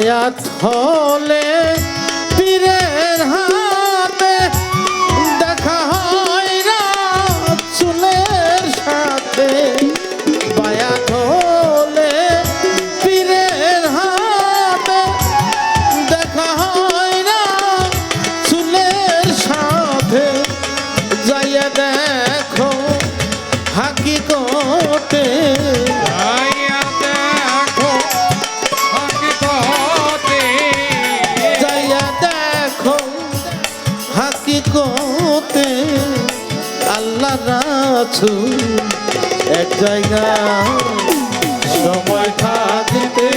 বায়াত হলে পীরের হাতে দেখা হয় রাসূলের সাথে বায়াত হলে পীরের হাতে দেখা হয় রাসূলের সাথে যাইয়া দেখো হাকিকতে হাকিকতে আল্লাহ রাসূল এক জায়গা সময় থাকতে